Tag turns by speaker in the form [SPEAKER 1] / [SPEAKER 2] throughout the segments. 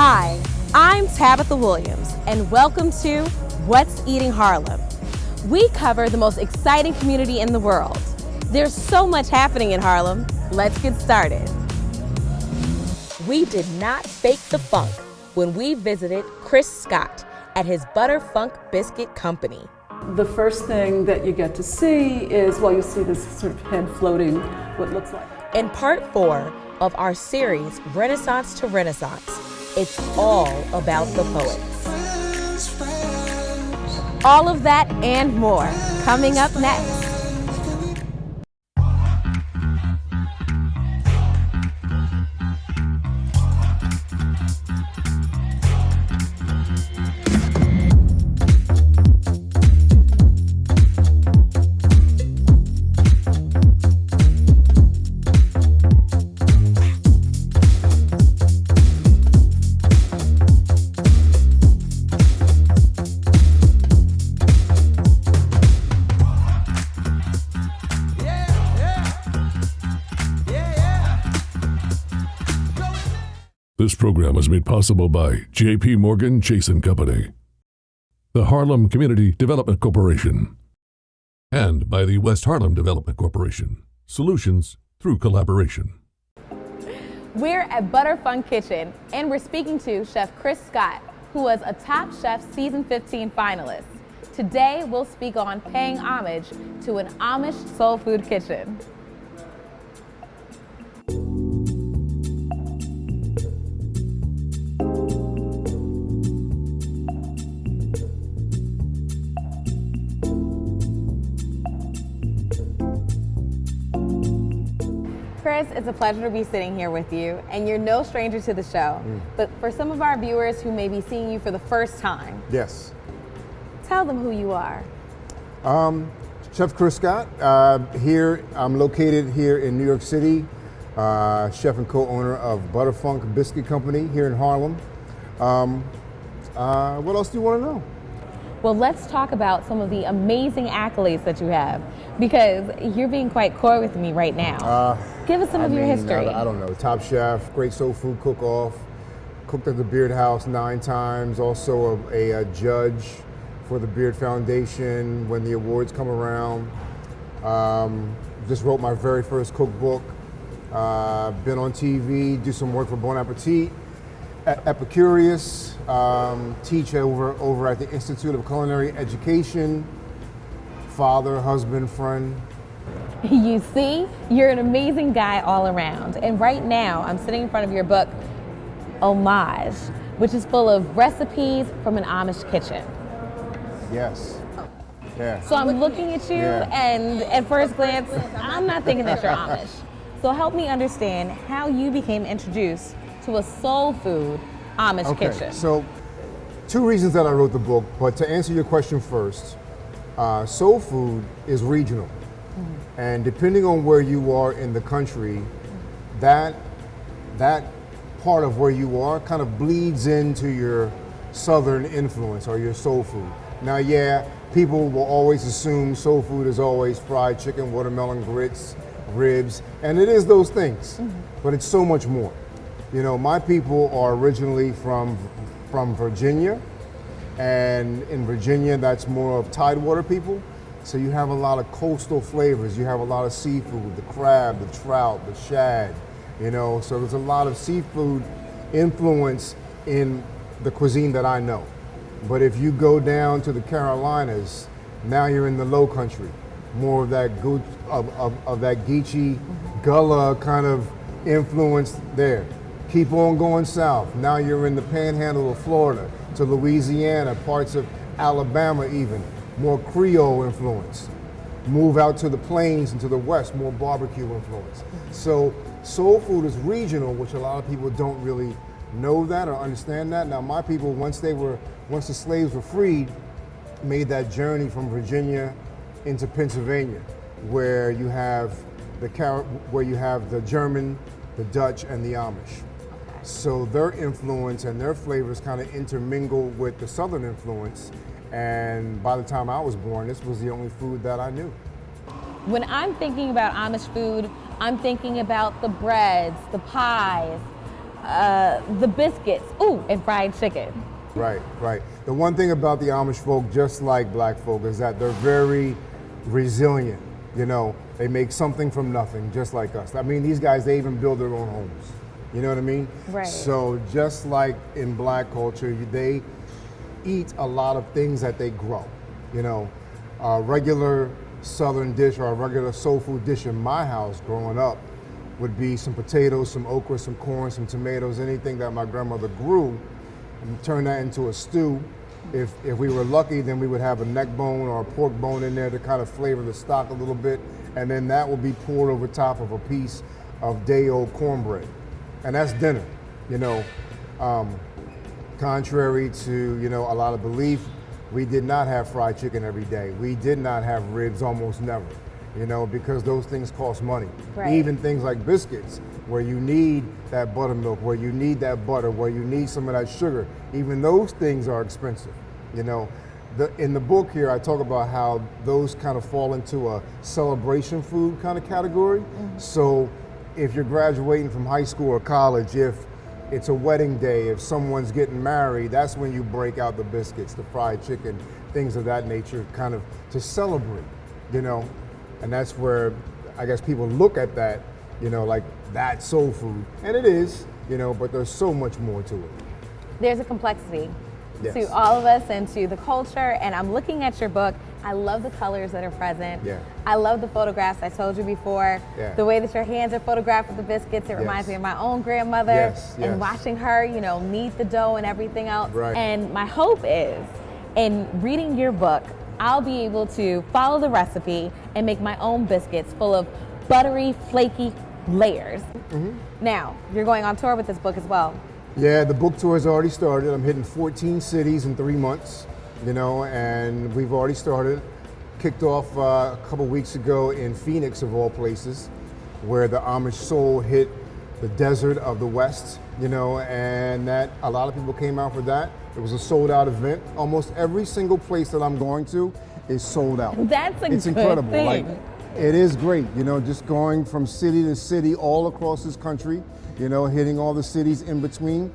[SPEAKER 1] Hi, I'm Tabitha Williams, and welcome to What's Eating Harlem. We cover the most exciting community in the world. There's so much happening in Harlem. Let's get started. We did not fake the funk when we visited Chris Scott at his BUTTERFUNK Biscuit Company.
[SPEAKER 2] The first thing that you get to see is, well, you see this sort of head floating, what looks like.
[SPEAKER 1] In part 4 of our series, Renaissance to Renaissance, it's all about the poets. All of that and more coming up next.
[SPEAKER 3] This program was made possible by J.P. Morgan Chase & Company, the Harlem Community Development Corporation, and by the West Harlem Development Corporation. Solutions through collaboration.
[SPEAKER 1] We're at BUTTERFUNK Kitchen, and we're speaking to Chef Chris Scott, who was a Top Chef Season 15 finalist. Today, we'll speak on paying homage to an Amish soul food kitchen. Chris, it's a pleasure to be sitting here with you, and you're no stranger to the show. But for some of our viewers who may be seeing you for the first time,
[SPEAKER 4] yes,
[SPEAKER 1] tell them who you are.
[SPEAKER 4] Chef Chris Scott. Here, I'm located here in New York City, chef and co-owner of BUTTERFUNK Biscuit Company here in Harlem. What else do you want to know?
[SPEAKER 1] Well, let's talk about some of the amazing accolades that you have, because you're being quite coy with me right now. Give us some of your history.
[SPEAKER 4] I don't know. Top Chef, Great Soul Food Cook-Off, cooked at the Beard House 9 times, also a judge for the Beard Foundation when the awards come around. Just wrote my very first cookbook. Been on TV, do some work for Bon Appetit. Epicurious, teach over at the Institute of Culinary Education, father, husband, friend.
[SPEAKER 1] You see, you're an amazing guy all around. And right now, I'm sitting in front of your book, Homage, which is full of recipes from an Amish kitchen.
[SPEAKER 4] Yes. Yeah.
[SPEAKER 1] So I'm looking at you, and at first glance, I'm not thinking that you're Amish. So help me understand how you became introduced to a soul food Amish kitchen.
[SPEAKER 4] So 2 reasons that I wrote the book, but to answer your question first, soul food is regional. And depending on where you are in the country, that part of where you are kind of bleeds into your southern influence or your soul food. Now, yeah, people will always assume soul food is always fried chicken, watermelon grits, ribs, and it is those things, but it's so much more. You know, my people are originally from Virginia, and in Virginia, that's more of Tidewater people. So you have a lot of coastal flavors. You have a lot of seafood, the crab, the trout, the shad, you know. So there's a lot of seafood influence in the cuisine that I know. But if you go down to the Carolinas, now you're in the Low Country, more of that of that Geechee, Gullah kind of influence there. Keep on going south. Now you're in the panhandle of Florida to Louisiana, parts of Alabama even, more Creole influence. Move out to the plains and to the west, more barbecue influence. So soul food is regional, which a lot of people don't really know that or understand that. Now my people, once the slaves were freed, made that journey from Virginia into Pennsylvania, where you have the German, the Dutch, and the Amish. So their influence and their flavors kind of intermingle with the Southern influence. And by the time I was born, this was the only food that I knew.
[SPEAKER 1] When I'm thinking about Amish food, I'm thinking about the breads, the pies. the biscuits, ooh, and fried chicken.
[SPEAKER 4] Right, right. The one thing about the Amish folk, just like black folk, is that they're very resilient. You know, they make something from nothing, just like us. I mean, these guys, they even build their own homes. You know what I mean?
[SPEAKER 1] Right.
[SPEAKER 4] So just like in black culture, they eat a lot of things that they grow. You know, a regular Southern dish or a regular soul food dish in my house growing up would be some potatoes, some okra, some corn, some tomatoes, anything that my grandmother grew, and turn that into a stew. If we were lucky, then we would have a neck bone or a pork bone in there to kind of flavor the stock a little bit, and then that would be poured over top of a piece of day-old cornbread. And that's dinner, you know. Contrary to, you know, a lot of belief, we did not have fried chicken every day. We did not have ribs, almost never, you know, because those things cost money.
[SPEAKER 1] Right.
[SPEAKER 4] Even things like biscuits, where you need that buttermilk, where you need that butter, where you need some of that sugar, even those things are expensive, you know. In the book here, I talk about how those kind of fall into a celebration food kind of category. So if you're graduating from high school or college, if it's a wedding day, if someone's getting married, that's when you break out the biscuits, the fried chicken, things of that nature, kind of to celebrate, you know. And that's where I guess people look at that, you know, like that soul food. And it is, you know, but there's so much more to it.
[SPEAKER 1] There's a complexity
[SPEAKER 4] Yes.
[SPEAKER 1] to all of us and to the culture. And I'm looking at your book. I love the colors that are present.
[SPEAKER 4] Yeah.
[SPEAKER 1] I love the photographs. I told you before.
[SPEAKER 4] Yeah.
[SPEAKER 1] The way that your hands are photographed with the biscuits, it reminds me of my own grandmother.
[SPEAKER 4] Yes, yes.
[SPEAKER 1] And watching her, you know, knead the dough and everything else.
[SPEAKER 4] Right.
[SPEAKER 1] And my hope is, in reading your book, I'll be able to follow the recipe and make my own biscuits full of buttery, flaky layers. Now, you're going on tour with this book as well.
[SPEAKER 4] Yeah, the book tour has already started. I'm hitting 14 cities in 3 months, you know, and we've already started. Kicked off a couple weeks ago in Phoenix, of all places, where the Amish Soul hit the desert of the West, you know, and that a lot of people came out for that. It was a sold out event. Almost every single place that I'm going to is sold out.
[SPEAKER 1] That's
[SPEAKER 4] It's
[SPEAKER 1] good
[SPEAKER 4] incredible.
[SPEAKER 1] thing.
[SPEAKER 4] Like, it is great, you know, just going from city to city all across this country, you know, hitting all the cities in between.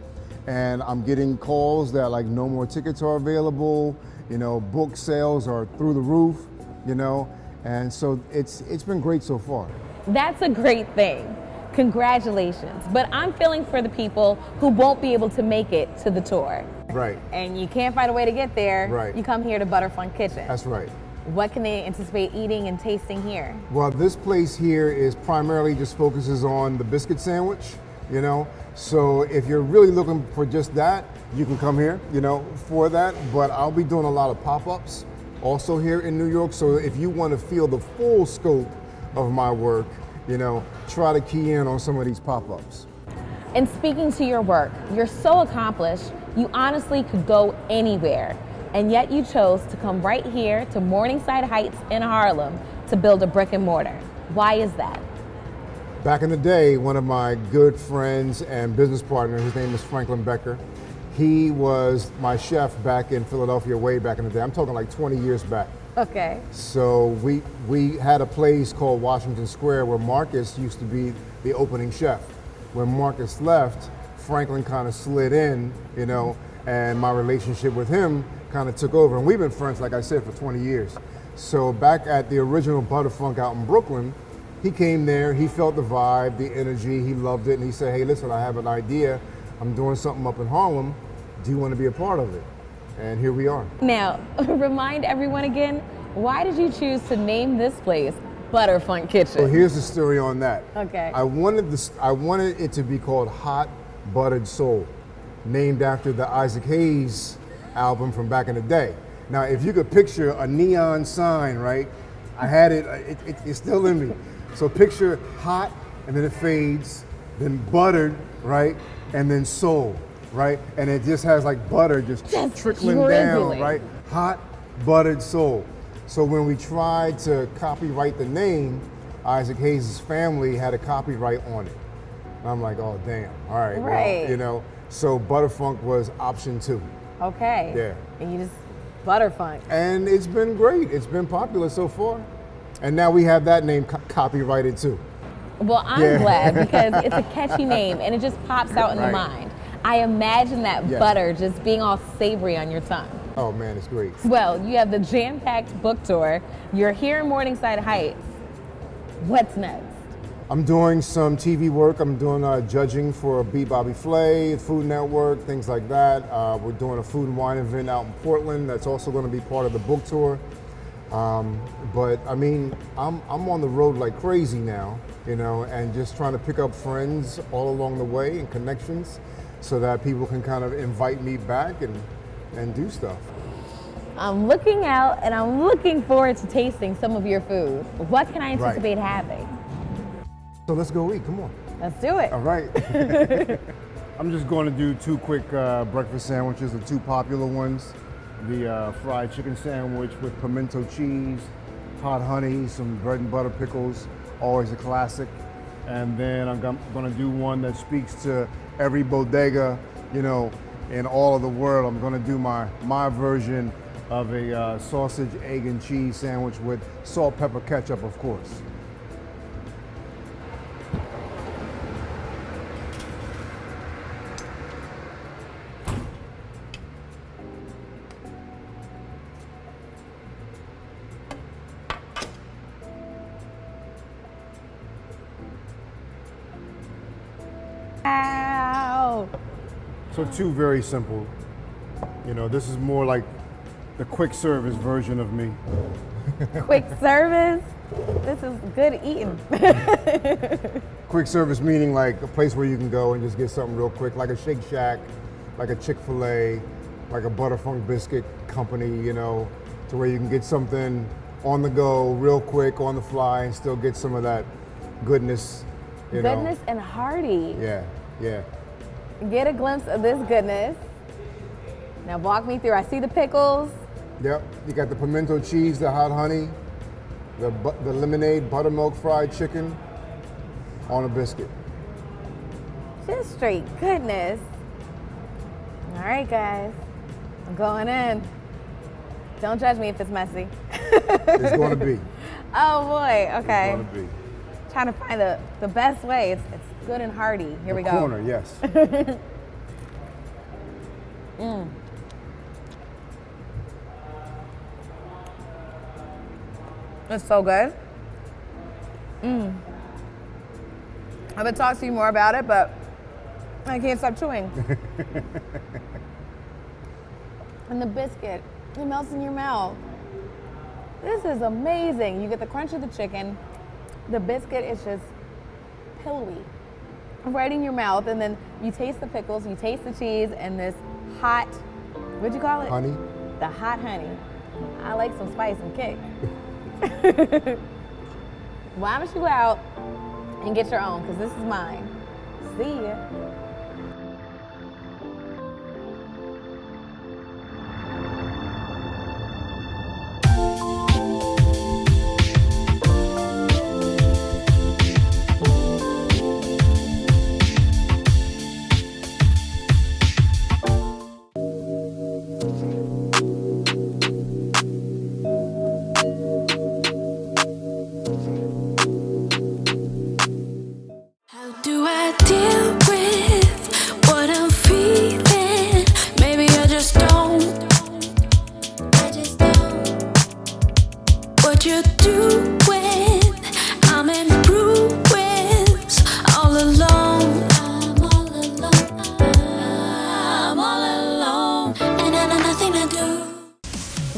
[SPEAKER 4] And I'm getting calls that like no more tickets are available, you know, book sales are through the roof, you know, and so it's been great so far.
[SPEAKER 1] That's a great thing. Congratulations. But I'm feeling for the people who won't be able to make it to the tour.
[SPEAKER 4] Right,
[SPEAKER 1] And you can't find a way to get there.
[SPEAKER 4] Right.
[SPEAKER 1] You come here to Butterfunk Kitchen.
[SPEAKER 4] that's right.
[SPEAKER 1] What can they anticipate eating and tasting here?
[SPEAKER 4] Well, this place here is primarily just focuses on the biscuit sandwich, you know. So if you're really looking for just that, you can come here, you know, for that. But I'll be doing a lot of pop-ups also here in New York. So if you want to feel the full scope of my work, you know, try to key in on some of these pop-ups.
[SPEAKER 1] And speaking to your work, you're so accomplished, you honestly could go anywhere. And yet you chose to come right here to Morningside Heights in Harlem to build a brick and mortar. Why is that?
[SPEAKER 4] Back in the day, one of my good friends and business partner, his name is Franklin Becker, he was my chef back in Philadelphia way back in the day. I'm talking like 20 years back.
[SPEAKER 1] Okay.
[SPEAKER 4] So we had a place called Washington Square where Marcus used to be the opening chef. When Marcus left, Franklin kind of slid in, you know, and my relationship with him kind of took over. And we've been friends, like I said, for 20 years. So back at the original Butterfunk out in Brooklyn, he came there, he felt the vibe, the energy, he loved it, and he said, hey, listen, I have an idea. I'm doing something up in Harlem. Do you want to be a part of it? And here we are.
[SPEAKER 1] Now, remind everyone again, why did you choose to name this place Butterfunk Kitchen?
[SPEAKER 4] So here's the story on that.
[SPEAKER 1] Okay.
[SPEAKER 4] I wanted it to be called Hot Buttered Soul, named after the Isaac Hayes album from back in the day. Now, if you could picture a neon sign, right? I had it's still in me. So picture hot, and then it fades, then buttered, right? And then soul, right? And it just has like butter just trickling down,
[SPEAKER 1] drizzling.
[SPEAKER 4] right? Hot Buttered Soul. So when we tried to copyright the name, Isaac Hayes' family had a copyright on it. And I'm like, oh damn, all right,
[SPEAKER 1] Right.
[SPEAKER 4] well, you know. So Butterfunk was option 2.
[SPEAKER 1] Okay.
[SPEAKER 4] Yeah.
[SPEAKER 1] And you just Butterfunk.
[SPEAKER 4] And it's been great. It's been popular so far. And now we have that name copyrighted too.
[SPEAKER 1] Well, I'm
[SPEAKER 4] Yeah.
[SPEAKER 1] glad because it's a catchy name and it just pops out in the
[SPEAKER 4] Right.
[SPEAKER 1] mind. I imagine that
[SPEAKER 4] Yes.
[SPEAKER 1] butter just being all savory on your tongue.
[SPEAKER 4] Oh man, it's great.
[SPEAKER 1] Well, you have the jam-packed book tour. You're here in Morningside Heights. What's next?
[SPEAKER 4] I'm doing some TV work. I'm doing judging for Beat Bobby Flay, Food Network, things like that. We're doing a food and wine event out in Portland that's also going to be part of the book tour. But I mean, I'm on the road like crazy now, you know, and just trying to pick up friends all along the way and connections so that people can kind of invite me back and do stuff.
[SPEAKER 1] I'm looking out and I'm looking forward to tasting some of your food. What can I anticipate having?
[SPEAKER 4] So let's go eat, come on.
[SPEAKER 1] Let's do it.
[SPEAKER 4] All right. I'm just going to do two quick breakfast sandwiches, the two popular ones. The fried chicken sandwich with pimento cheese, hot honey, some bread and butter pickles, always a classic. And then I'm going to do one that speaks to every bodega, you know, in all of the world. I'm going to do my version of a sausage, egg, and cheese sandwich with salt, pepper, ketchup, of course.
[SPEAKER 1] Ow.
[SPEAKER 4] So two very simple. You know, this is more like the quick service version of me.
[SPEAKER 1] Quick service. This is good eating.
[SPEAKER 4] Quick service meaning like a place where you can go and just get something real quick, like a Shake Shack, like a Chick-fil-A, like a Butterfunk Biscuit Company, you know, to where you can get something on the go, real quick, on the fly, and still get some of that goodness, you know.
[SPEAKER 1] Goodness and hearty.
[SPEAKER 4] Yeah, yeah.
[SPEAKER 1] Get a glimpse of this goodness. Now walk me through. I see the pickles.
[SPEAKER 4] Yep, you got the pimento cheese, the hot honey, the lemonade, buttermilk fried chicken on a biscuit.
[SPEAKER 1] Just straight goodness. All right, guys. I'm going in. Don't judge me if it's messy.
[SPEAKER 4] It's going to be.
[SPEAKER 1] Oh boy, okay.
[SPEAKER 4] It's going to be.
[SPEAKER 1] Trying to find the best way. It's good and hearty. Here we go.
[SPEAKER 4] Corner, yes.
[SPEAKER 1] It's so good. I would talk to you more about it, but I can't stop chewing. And the biscuit, it melts in your mouth. This is amazing. You get the crunch of the chicken. The biscuit is just pillowy, right in your mouth, and then you taste the pickles, you taste the cheese, and this hot, what'd you call it?
[SPEAKER 4] Honey.
[SPEAKER 1] The hot honey. I like some spice and kick. Why don't you go out and get your own, because this is mine. See ya.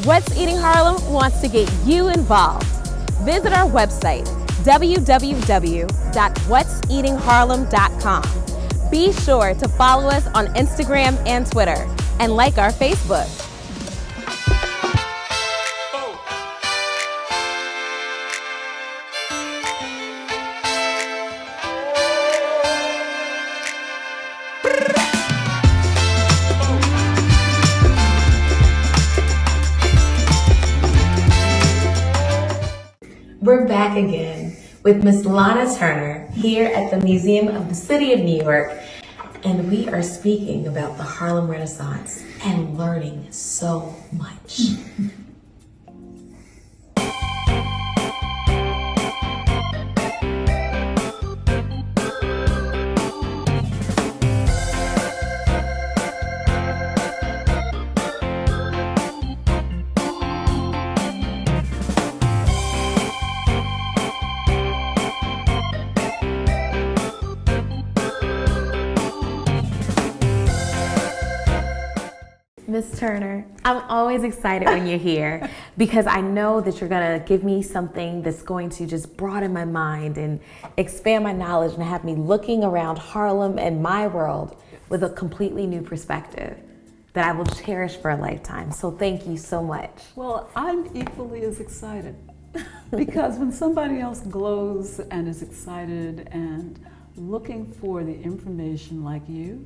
[SPEAKER 1] What's Eating Harlem wants to get you involved. Visit our website, www.what'seatingharlem.com. Be sure to follow us on Instagram and Twitter, and like our Facebook.
[SPEAKER 5] We're back again with Miss Lana Turner here at the Museum of the City of New York, and we are speaking about the Harlem Renaissance and learning so much. Miss Turner, I'm always excited when you're here because I know that you're gonna give me something that's going to just broaden my mind and expand my knowledge and have me looking around Harlem and my world with a completely new perspective that I will cherish for a lifetime. So thank you so much.
[SPEAKER 2] Well, I'm equally as excited because when somebody else glows and is excited and looking for the information like you,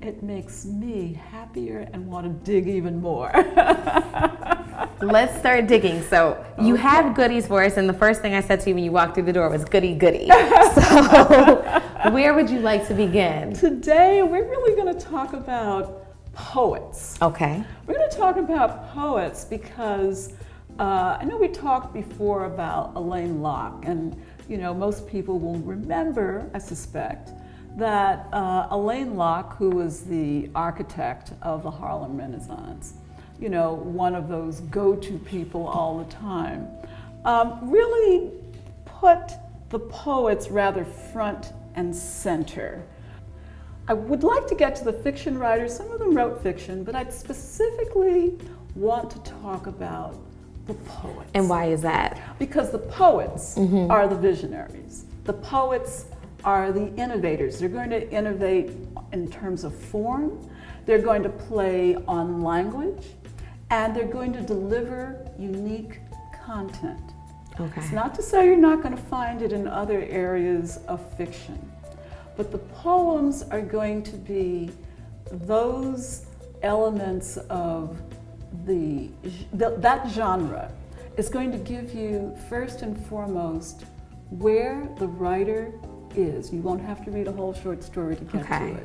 [SPEAKER 2] it makes me happier and want to dig even more.
[SPEAKER 5] Let's start digging. So you have goodies for us, and the first thing I said to you when you walked through the door was goody goody. So where would you like to begin?
[SPEAKER 2] Today we're really going to talk about poets.
[SPEAKER 5] Okay.
[SPEAKER 2] We're going to talk about poets because I know we talked before about Alain Locke, and most people will remember, I suspect, that Alain Locke, who was the architect of the Harlem Renaissance, one of those go-to people all the time, really put the poets rather front and center. I would like to get to the fiction writers. Some of them wrote fiction, but I'd specifically want to talk about the poets.
[SPEAKER 5] And why is that?
[SPEAKER 2] Because the poets are the visionaries. The poets are the innovators. They're going to innovate in terms of form, they're going to play on language, and they're going to deliver unique content.
[SPEAKER 5] Okay.
[SPEAKER 2] It's not to say you're not going to find it in other areas of fiction, but the poems are going to be those elements of that genre is going to give you, first and foremost, where the writer is. You won't have to read a whole short story to get to it.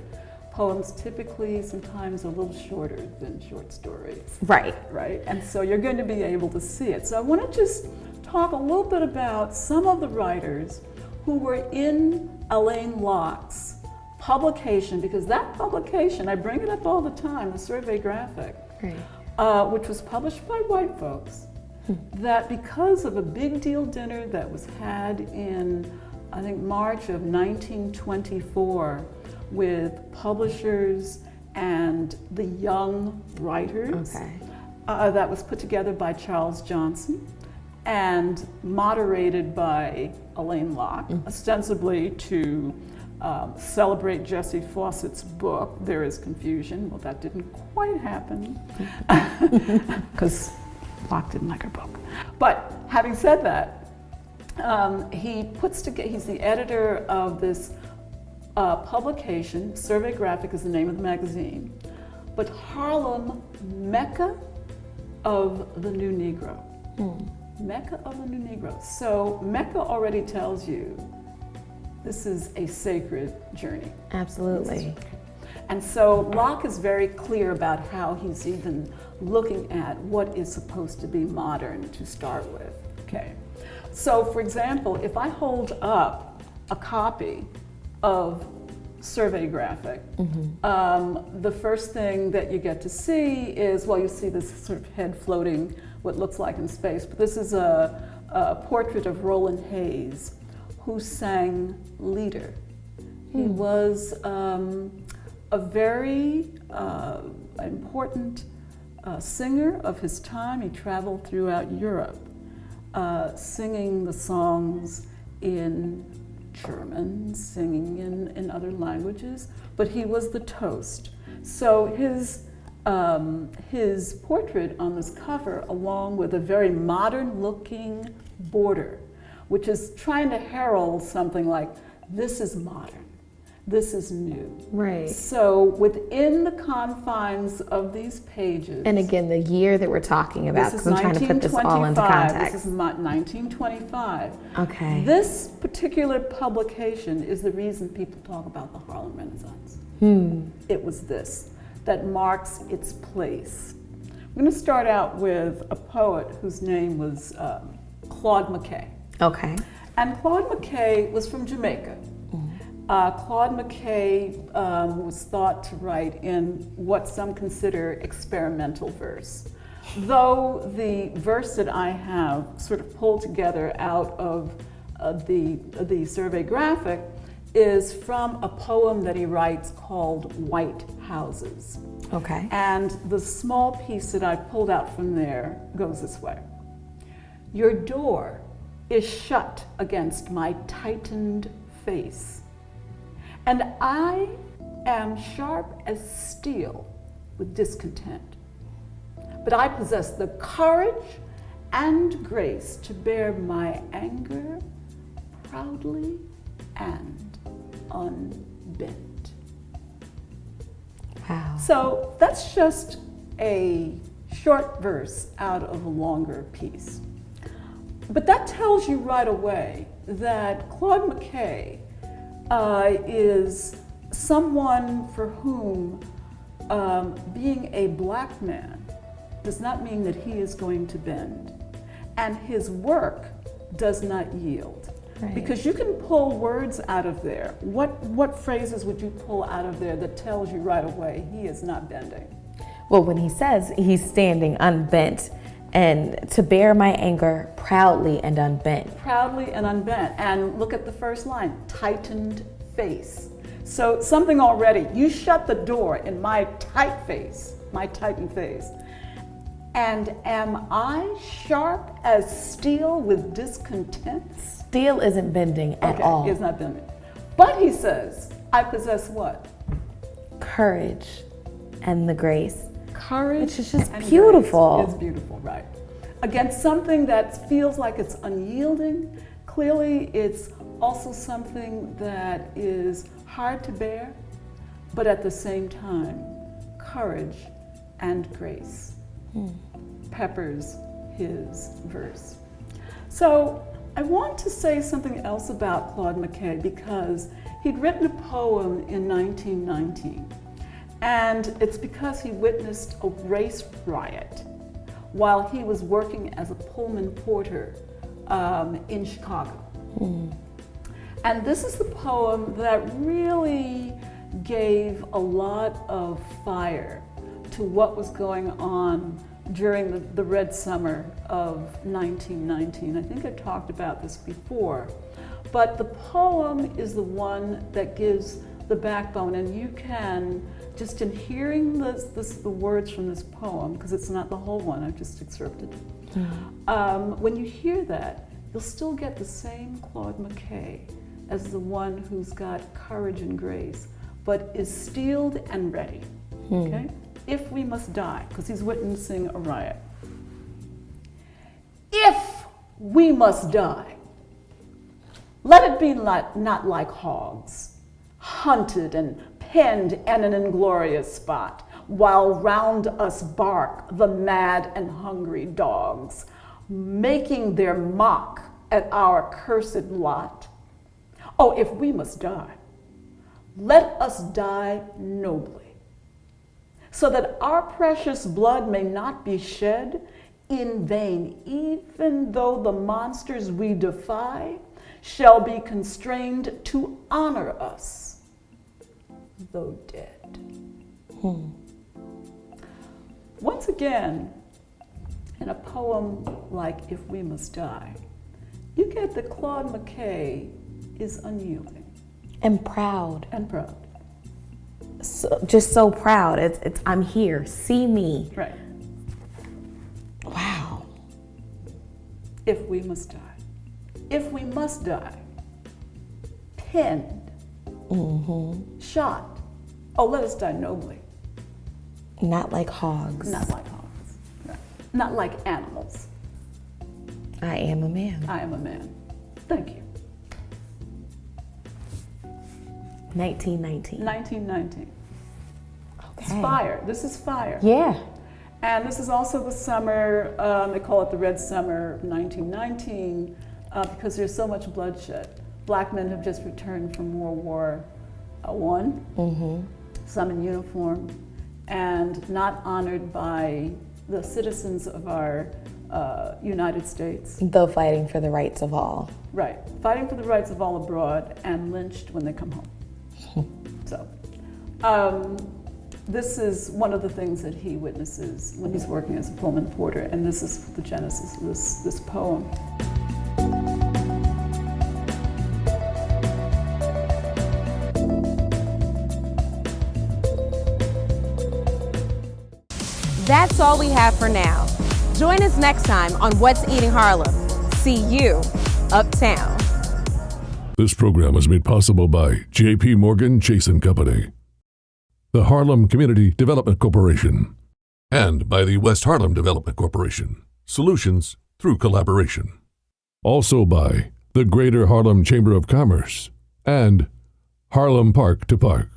[SPEAKER 2] Poems typically sometimes a little shorter than short stories.
[SPEAKER 5] Right.
[SPEAKER 2] Right? And so you're going to be able to see it. So I want to just talk a little bit about some of the writers who were in Alain Locke's publication, because that publication, I bring it up all the time, the Survey Graphic, which was published by white folks, that because of a big deal dinner that was had in, I think, March of 1924 with publishers and the young writers, that was put together by Charles Johnson and moderated by Alain Locke, ostensibly to celebrate Jessie Fawcett's book, There Is Confusion. Well, that didn't quite happen because Locke didn't like her book. But having said that, he's the editor of this publication. Survey Graphic is the name of the magazine, but Harlem, Mecca of the New Negro. Mecca of the New Negro. So Mecca already tells you this is a sacred journey.
[SPEAKER 5] Absolutely.
[SPEAKER 2] And so Locke is very clear about how he's even looking at what is supposed to be modern to start with. Okay. So for example, if I hold up a copy of Survey Graphic, the first thing that you get to see is, well, you see this sort of head floating, what looks like in space, but this is a portrait of Roland Hayes, who sang Leader. He was a very important singer of his time. He traveled throughout Europe, singing the songs in German, singing in other languages, but he was the toast. So his portrait on this cover, along with a very modern-looking border, which is trying to herald something like, this is modern, this is new.
[SPEAKER 5] Right.
[SPEAKER 2] So within the confines of these pages.
[SPEAKER 5] And again, the year that we're talking about, because I'm trying to put this all into context.
[SPEAKER 2] This is 1925.
[SPEAKER 5] Okay.
[SPEAKER 2] This particular publication is the reason people talk about the Harlem Renaissance. It was this that marks its place. I'm going to start out with a poet whose name was Claude McKay.
[SPEAKER 5] Okay.
[SPEAKER 2] And Claude McKay was from Jamaica. Claude McKay was thought to write in what some consider experimental verse. Though the verse that I have sort of pulled together out of the Survey Graphic is from a poem that he writes called White Houses.
[SPEAKER 1] Okay.
[SPEAKER 2] And the small piece that I pulled out from there goes this way. Your door is shut against my tightened face, and I am sharp as steel with discontent. But I possess the courage and grace to bear my anger proudly and unbent.
[SPEAKER 1] Wow.
[SPEAKER 2] So that's just a short verse out of a longer piece. But that tells you right away that Claude McKay is someone for whom being a black man does not mean that he is going to bend. And his work does not yield.
[SPEAKER 1] Right.
[SPEAKER 2] Because you can pull words out of there. What phrases would you pull out of there that tells you right away he is not bending?
[SPEAKER 1] Well, when he says he's standing unbent, and to bear my anger proudly and unbent.
[SPEAKER 2] Proudly and unbent. And look at the first line, tightened face. So something already, you shut the door in my tight face, my tightened face. And am I sharp as steel with discontent?
[SPEAKER 1] Steel isn't bending at all.
[SPEAKER 2] Okay, it's not bending. But he says, I possess what?
[SPEAKER 1] Courage and the grace.
[SPEAKER 2] Courage.
[SPEAKER 1] Which is just
[SPEAKER 2] and
[SPEAKER 1] beautiful.
[SPEAKER 2] grace. It's beautiful, right? Against something that feels like it's unyielding, clearly it's also something that is hard to bear, but at the same time, courage and grace peppers his verse. So I want to say something else about Claude McKay because he'd written a poem in 1919, and it's because he witnessed a race riot while he was working as a Pullman porter in Chicago. And this is the poem that really gave a lot of fire to what was going on during the Red Summer of 1919. I think I talked about this before, but the poem is the one that gives the backbone, and you can, just in hearing the words from this poem, because it's not the whole one, I've just excerpted it. When you hear that, you'll still get the same Claude McKay as the one who's got courage and grace, but is steeled and ready, okay? If we must die, because he's witnessing a riot. If we must die, let it be not like hogs, hunted and penned in an inglorious spot, while round us bark the mad and hungry dogs, making their mock at our cursed lot. Oh, if we must die, let us die nobly, so that our precious blood may not be shed in vain, even though the monsters we defy shall be constrained to honor us, though dead. Once again, in a poem like If We Must Die, you get that Claude McKay is unyielding.
[SPEAKER 1] And proud.
[SPEAKER 2] And proud.
[SPEAKER 1] So, just so proud. It's I'm here. See me.
[SPEAKER 2] Right.
[SPEAKER 1] Wow.
[SPEAKER 2] If we must die. If we must die. Pinned. Shot. Oh, let us die nobly.
[SPEAKER 1] Not like hogs.
[SPEAKER 2] Not like hogs. Right. Not like animals.
[SPEAKER 1] I am a man.
[SPEAKER 2] I am a man. Thank you.
[SPEAKER 1] 1919.
[SPEAKER 2] 1919.
[SPEAKER 1] Okay.
[SPEAKER 2] It's fire. This is fire.
[SPEAKER 1] Yeah.
[SPEAKER 2] And this is also the summer, they call it the Red Summer of 1919, because there's so much bloodshed. Black men have just returned from World War I, some in uniform, and not honored by the citizens of our United States.
[SPEAKER 1] Though fighting for the rights of all.
[SPEAKER 2] Right, fighting for the rights of all abroad and lynched when they come home. So, this is one of the things that he witnesses when he's working as a Pullman porter, and this is the genesis of this poem.
[SPEAKER 1] That's all we have for now. Join us next time on What's Eating Harlem. See you uptown.
[SPEAKER 3] This program was made possible by J.P. Morgan Chase & Company, the Harlem Community Development Corporation, and by the West Harlem Development Corporation. Solutions through collaboration. Also by the Greater Harlem Chamber of Commerce and Harlem Park to Park.